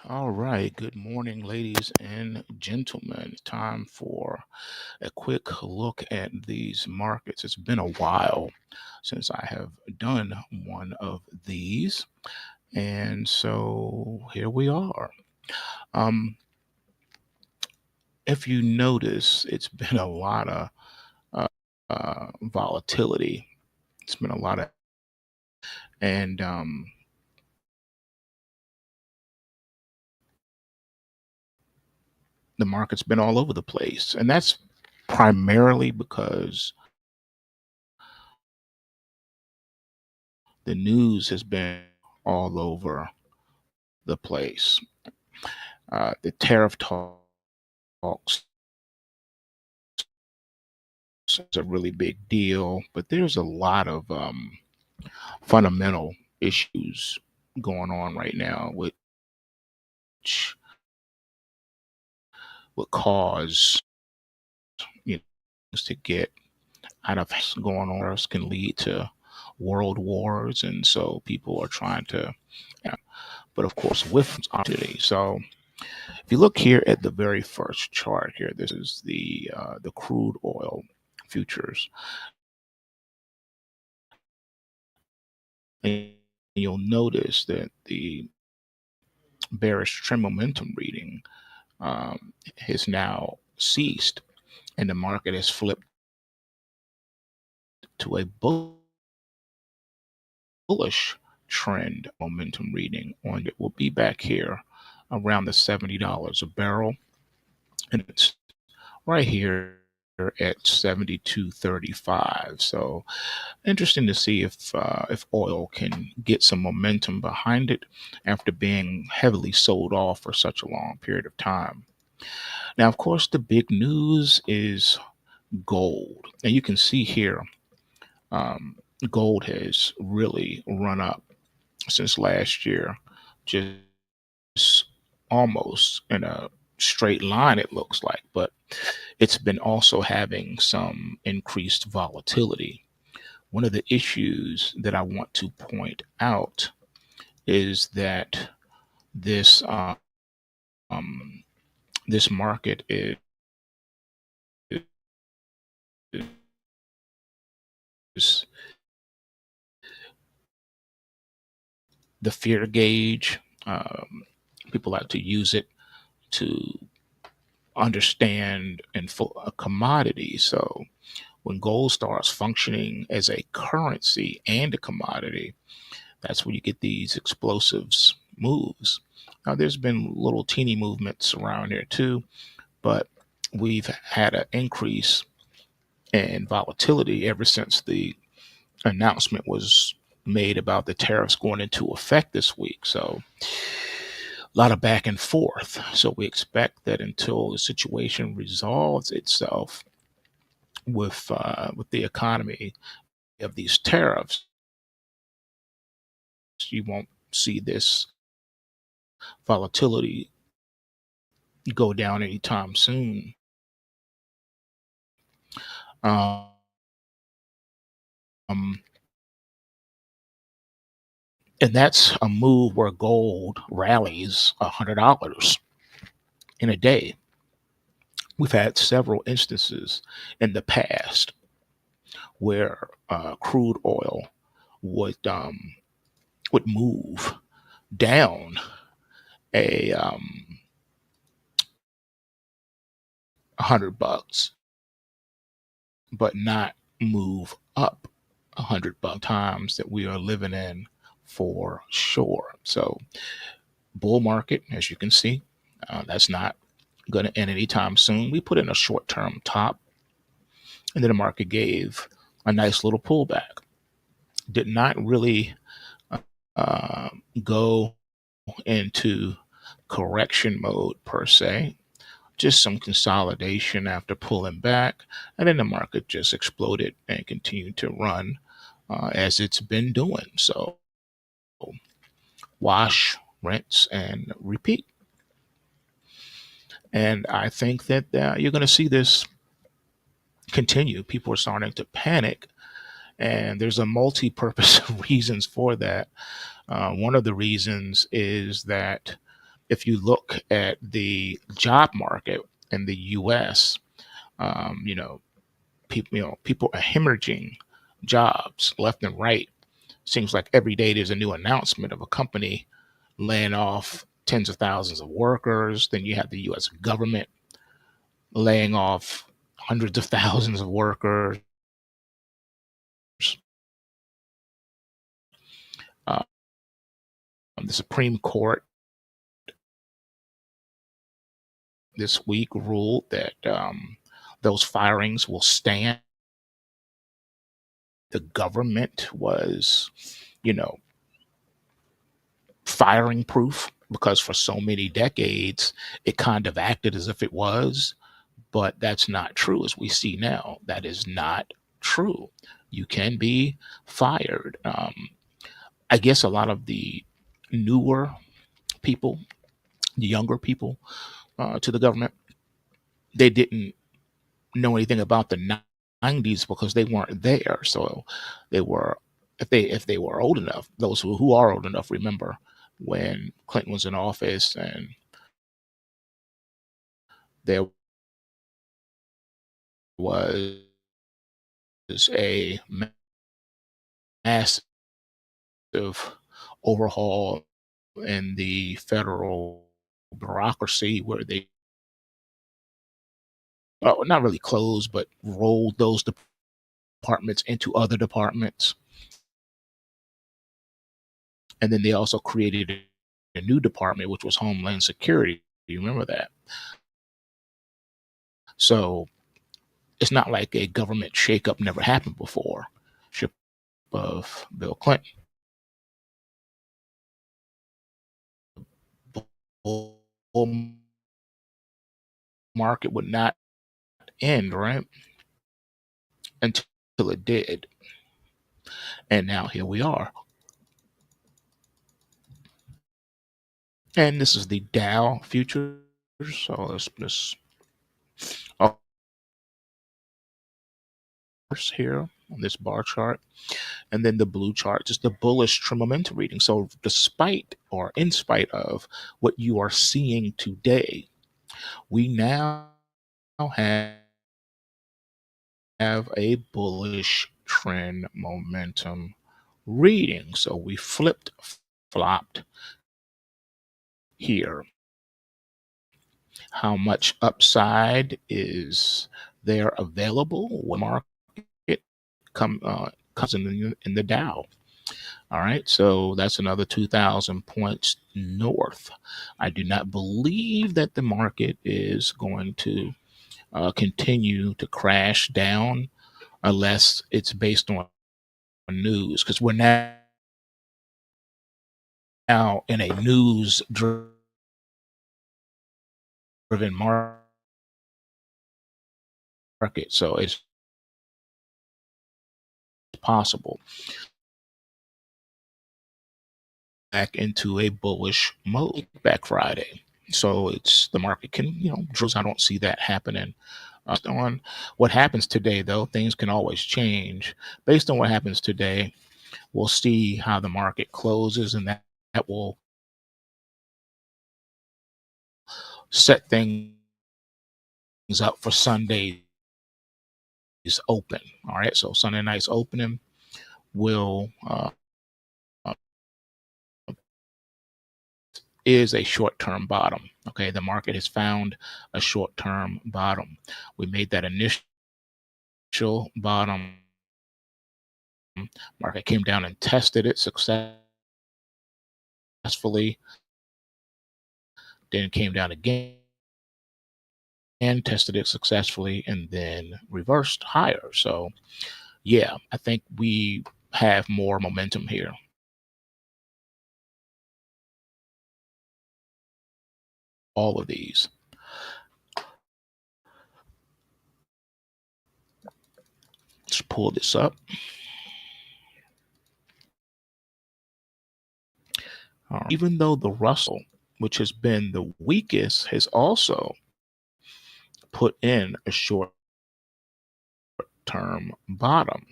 All right. Good morning, ladies and gentlemen. Time for a quick look at these markets. It's been a while since I have done one of these. And so here we are. Um, if you notice, it's been a lot of uh, volatility. It's been a lot of, and the market's been all over the place. And that's primarily because the news has been all over the place. The tariff talks is a really big deal, but there's a lot of fundamental issues going on right now, which would cause you know, things to get out of going on. This can lead to world wars, and so people are trying to, yeah, but of course, with opportunity. So if you look here at the very first chart here, this is the crude oil futures, and you'll notice that the bearish trend momentum reading has now ceased, and the market has flipped to a bullish trend momentum reading. On it will be back here around the $70 a barrel, and it's right here at 72.35. So interesting to see if oil can get some momentum behind it after being heavily sold off for such a long period of time. Now, of course, the big news is gold, and you can see here um, gold has really run up since last year, just almost in a straight line, it looks like, but it's been also having some increased volatility. One of the issues that I want to point out is that this um, this market is the fear gauge. People like to use it to understand and for a commodity. So when gold starts functioning as a currency and a commodity, that's when you get these explosives moves. Now, there's been little teeny movements around here too, but we've had an increase in volatility ever since the announcement was made about the tariffs going into effect this week. So a lot of back and forth. So we expect that until the situation resolves itself with the economy of these tariffs, you won't see this volatility go down anytime soon. Um, and that's a move where gold rallies $100 in a day. We've had several instances in the past where crude oil would move down a $100, but not move up $100 times that we are living in for sure. So bull market, as you can see, that's not going to end anytime soon. We put in a short-term top, and then the market gave a nice little pullback. Did not really uh, go into correction mode per se, just some consolidation after pulling back, and then the market just exploded and continued to run as it's been doing. So wash, rinse, and repeat. And I think that you're going to see this continue. People are starting to panic, and there's a multi-purpose reasons for that. One of the reasons is that if you look at the job market in the U.S., you know, people are hemorrhaging jobs left and right. Seems like every day there's a new announcement of a company laying off tens of thousands of workers. Then you have the U.S. government laying off hundreds of thousands of workers. Uh, the Supreme Court this week ruled that those firings will stand. The government was, you know, firing proof because for so many decades it kind of acted as if it was, but that's not true. As we see now, that is not true. You can be fired. I guess a lot of the newer people, the younger people to the government, they didn't know anything about the 90s because they weren't there. So they were, if they were old enough, those who are old enough remember when Clinton was in office and there was a massive overhaul in the federal bureaucracy where they not really closed but rolled those departments into other departments, and then they also created a new department which was Homeland Security. You remember that? So it's not like a government shakeup never happened before. Ship of Bill Clinton, bull market would not end, right? Until it did. And now here we are. And this is the Dow futures. So let's here on this bar chart. And then the blue chart is the bullish trend momentum reading. So despite or in spite of what you are seeing today, we now have a bullish trend momentum reading. So we flopped here. How much upside is there available when market comes in the Dow? All right, so that's another 2,000 points north. I do not believe that the market is going to continue to crash down unless it's based on news, because we're now in a news driven market. So it's possible back into a bullish mode back Friday. So it's the market can, drills. I don't see that happening. On what happens today, though, things can always change. Based on what happens today, we'll see how the market closes, and that will set things up for Sunday's open. All right, so Sunday night's opening will is a short-term bottom. Okay, the market has found a short-term bottom. We made that initial bottom. Market came down and tested it successfully, then came down again and tested it successfully, and then reversed higher. So yeah, I think we have more momentum here. All of these. Let's pull this up. Even though the Russell, which has been the weakest, has also put in a short-term bottom.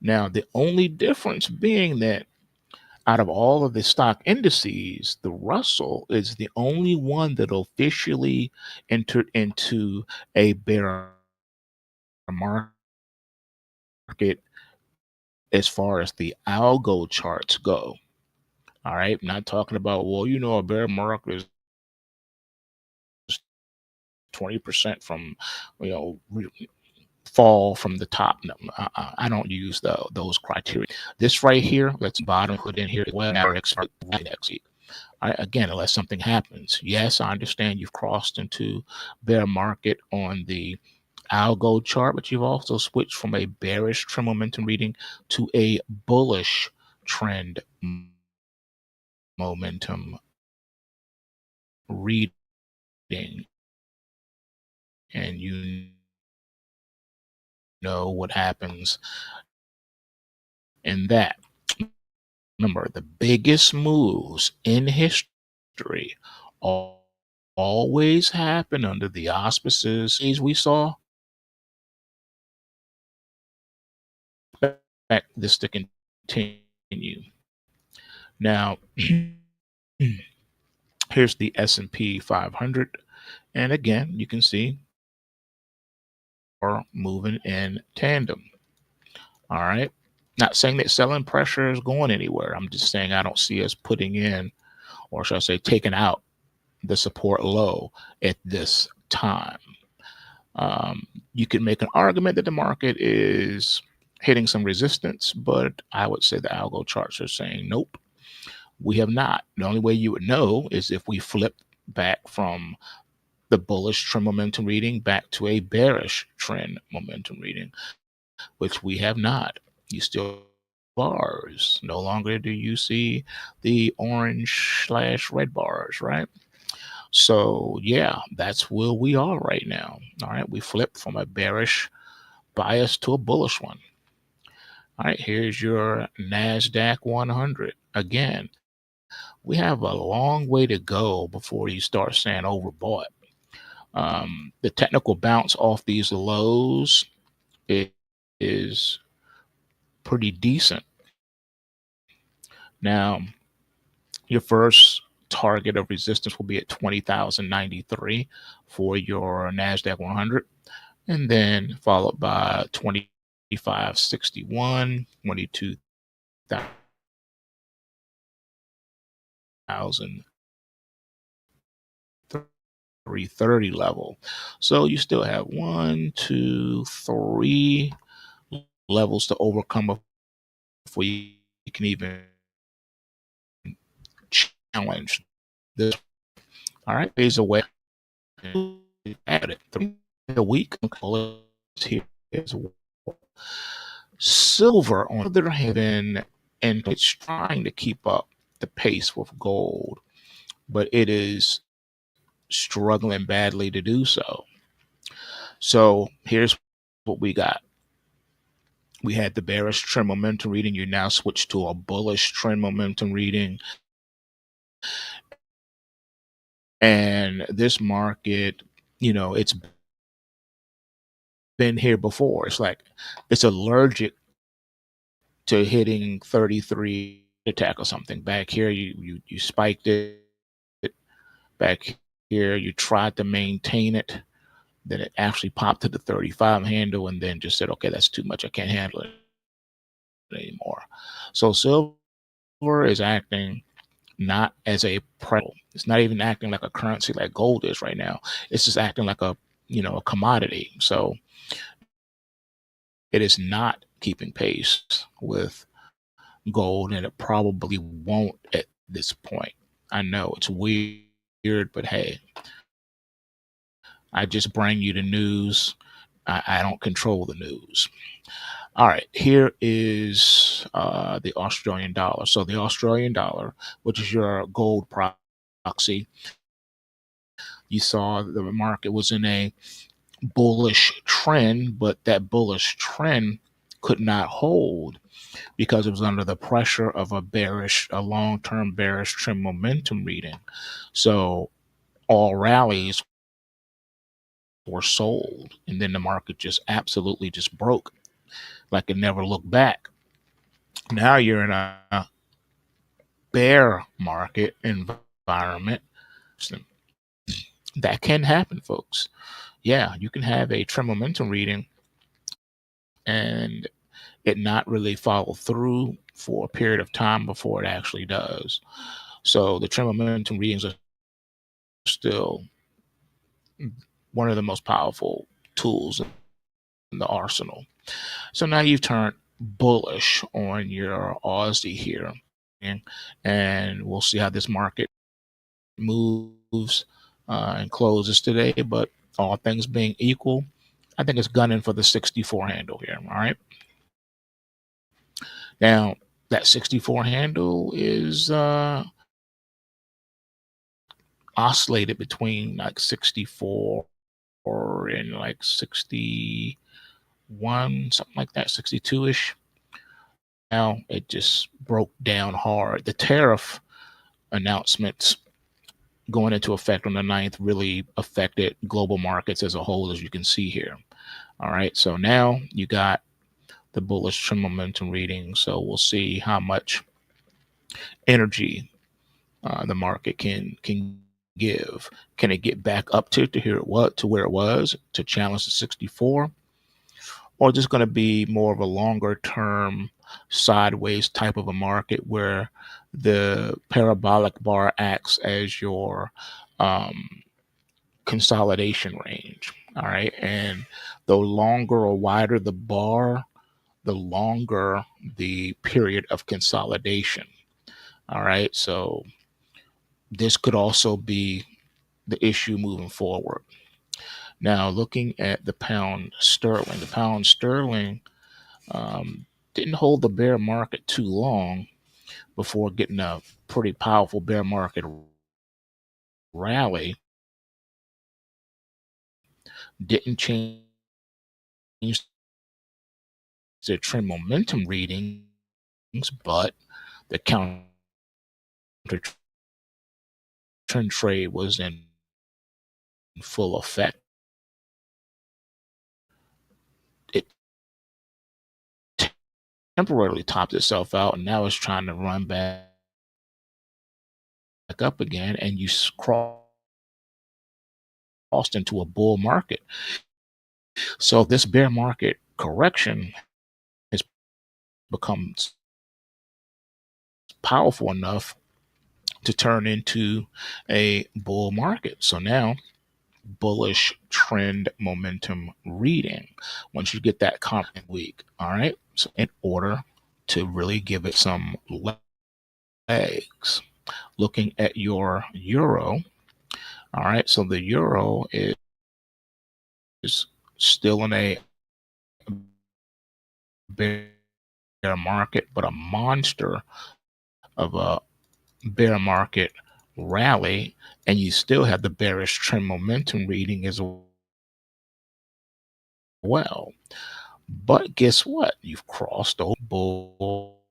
Now, the only difference being that out of all of the stock indices, the Russell is the only one that officially entered into a bear market as far as the algo charts go. All right, not talking about, well, a bear market is 20% from, fall from the top. No, I don't use those criteria. This right here, let's bottom put in here as well. Again, unless something happens. Yes, I understand you've crossed into bear market on the algo chart, but you've also switched from a bearish trend momentum reading to a bullish trend momentum reading. And you know what happens in that. Remember, the biggest moves in history always happen under the auspices we saw. Expect this to continue. Now, here's the S&P 500. And again, you can see we're moving in tandem. All right. Not saying that selling pressure is going anywhere. I'm just saying I don't see us putting in, or should I say, taking out the support low at this time. You can make an argument that the market is hitting some resistance, but I would say the algo charts are saying nope, we have not. The only way you would know is if we flip back from the bullish trend momentum reading back to a bearish trend momentum reading, which we have not. You still bars. No longer do you see the orange/red bars, right? So yeah, that's where we are right now. All right, we flipped from a bearish bias to a bullish one. All right, here's your NASDAQ 100. Again, we have a long way to go before you start saying overbought. The technical bounce off these lows is pretty decent. Now, your first target of resistance will be at 20,093 for your NASDAQ 100, and then followed by 2561, 22,330 level. So you still have 1, 2, 3 levels to overcome before you can even challenge this. All right, days away. At it. The week here is silver on the other hand, and it's trying to keep up the pace with gold, but it is struggling badly to do so. So here's what we got. We had the bearish trend momentum reading. You now switch to a bullish trend momentum reading. And this market, it's been here before. It's like it's allergic to hitting 33 attack or something. Back here, you spiked it. Back here, you tried to maintain it. Then it actually popped to the 35 handle and then just said, okay, that's too much. I can't handle it anymore. So silver is acting not as a precious. It's not even acting like a currency like gold is right now. It's just acting like a commodity. So it is not keeping pace with gold, and it probably won't at this point. I know it's weird, but hey, I just bring you the news. I don't control the news. All right, here is the Australian dollar. So the Australian dollar, which is your gold proxy, you saw the market was in a bullish trend, but that bullish trend could not hold because it was under the pressure of a long-term bearish trend momentum reading. So all rallies were sold, and then the market just absolutely just broke like it never looked back. Now you're in a bear market environment, that can happen, folks. Yeah, you can have a trend momentum reading and it not really follow through for a period of time before it actually does. So the trend momentum readings are still one of the most powerful tools in the arsenal. So now you've turned bullish on your Aussie here, and we'll see how this market moves and closes today. But all things being equal, I think it's gunning for the 64 handle here. All right. Now that 64 handle is oscillated between like 64 and like 61, something like that, 62-ish. Now it just broke down hard. The tariff announcements going into effect on the 9th really affected global markets as a whole, as you can see here. All right, so now you got the bullish trend momentum reading. So we'll see how much energy the market can give. Can it get back up to where it was to challenge the 64, or just going to be more of a longer term sideways type of a market where the parabolic bar acts as your um, consolidation range. All right. And the longer or wider the bar, the longer the period of consolidation. All right. So this could also be the issue moving forward. Now, looking at the pound sterling didn't hold the bear market too long before getting a pretty powerful bear market rally. Didn't change the trend momentum readings, but the counter trend trade was in full effect. It temporarily topped itself out, and now it's trying to run back up again, and you crossed into a bull market. So this bear market correction has become powerful enough to turn into a bull market. So now bullish trend momentum reading once you get that confident week. All right. So in order to really give it some legs, looking at your euro. All right. So the euro is still in a bear market, but a monster of a bear market rally, and you still have the bearish trend momentum reading as well. But guess what? You've crossed the bull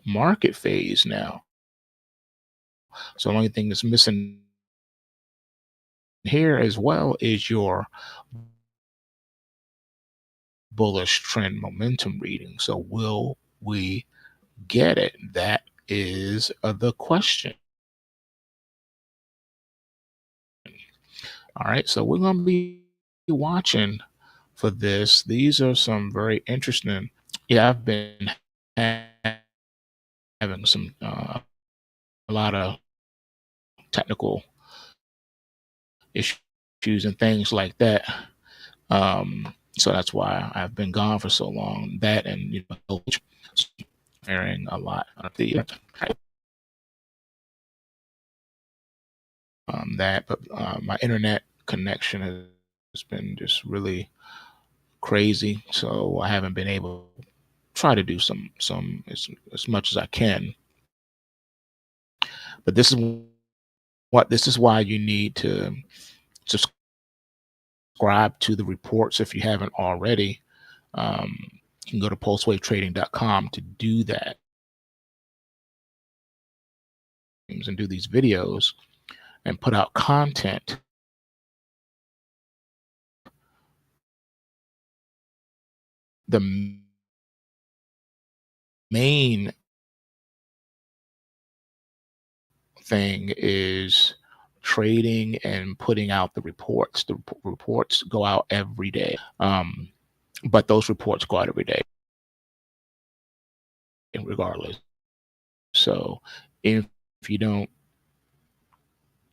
market phase now. So the only thing that's missing here as well is your bullish trend momentum reading. So will we get it? That is the question. All right. So we're going to be watching for this. These are some very interesting. Yeah, I've been having some a lot of technical issues and things like that. So that's why I've been gone for so long. That and varying a lot of the that, but my internet connection has been just really crazy. So I haven't been able to try to do some as much as I can. But this is why you need to subscribe to the reports if you haven't already. You can go to pulsewavetrading.com to do that and do these videos and put out content. The main thing is trading and putting out the reports. The reports go out every day, but those reports go out every day, regardless. So if you don't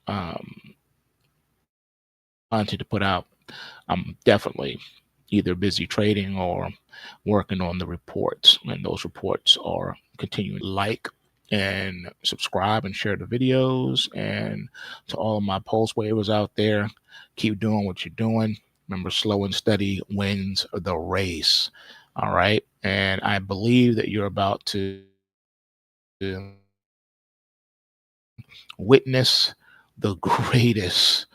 um, content to put out, I'm definitely either busy trading or working on the reports, and those reports are continuing. Like and subscribe and share the videos, and to all of my pulse wavers out there, keep doing what you're doing. Remember, slow and steady wins the race. All right, and I believe that you're about to witness the greatest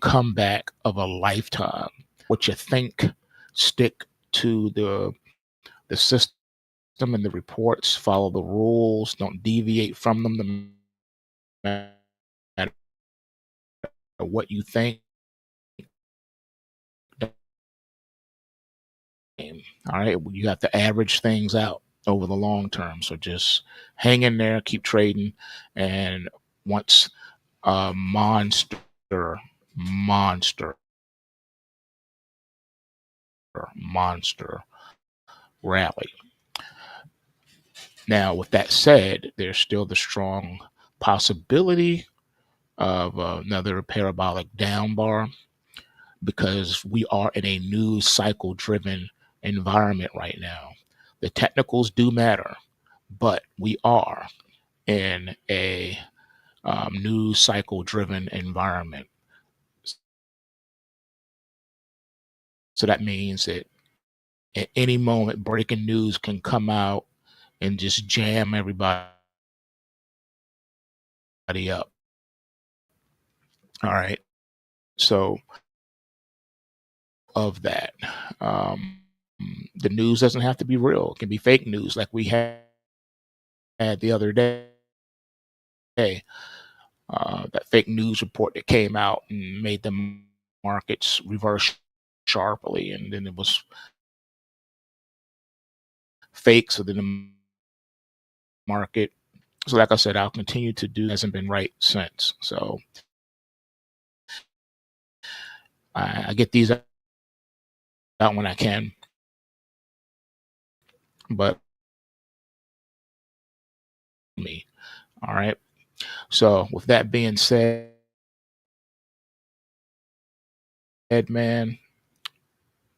comeback of a lifetime. What you think, stick to the system and the reports, follow the rules, don't deviate from them, no matter what you think. All right, you have to average things out over the long term. So just hang in there, keep trading, and once a monster, monster rally. Now, with that said, there's still the strong possibility of another parabolic down bar, because we are in a news cycle driven environment right now. The technicals do matter, but we are in a news cycle driven environment. So that means that at any moment, breaking news can come out and just jam everybody up. All right. So, of that, um, the news doesn't have to be real, it can be fake news, like we had the other day. That fake news report that came out and made the markets reverse sharply, and then it was fake. So then the market, so like I said, I'll continue to do, hasn't been right since. So I get these out when I can, but me. All right. So with that being said, man,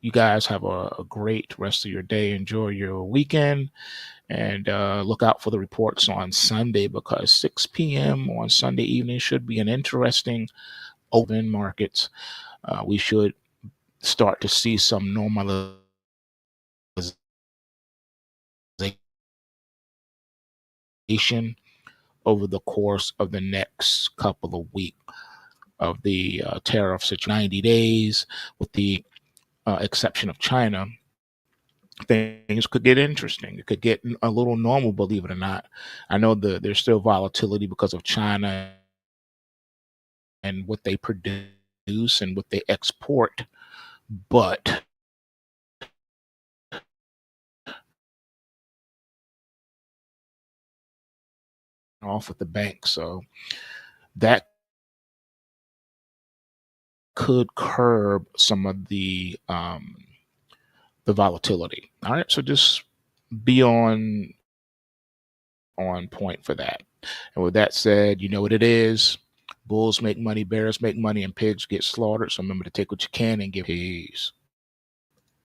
you guys have a great rest of your day. Enjoy your weekend, and look out for the reports on Sunday, because 6 p.m. on Sunday evening should be an interesting open markets. We should start to see some normalization over the course of the next couple of weeks of the tariff situation. 90 days, with the exception of China, things could get interesting. It could get a little normal, believe it or not. I know there's still volatility because of China and what they produce and what they export, but off with the bank. So that could curb some of the volatility. All right. So just be on point for that. And with that said, you know what it is. Bulls make money, bears make money, and pigs get slaughtered. So remember to take what you can and give peace.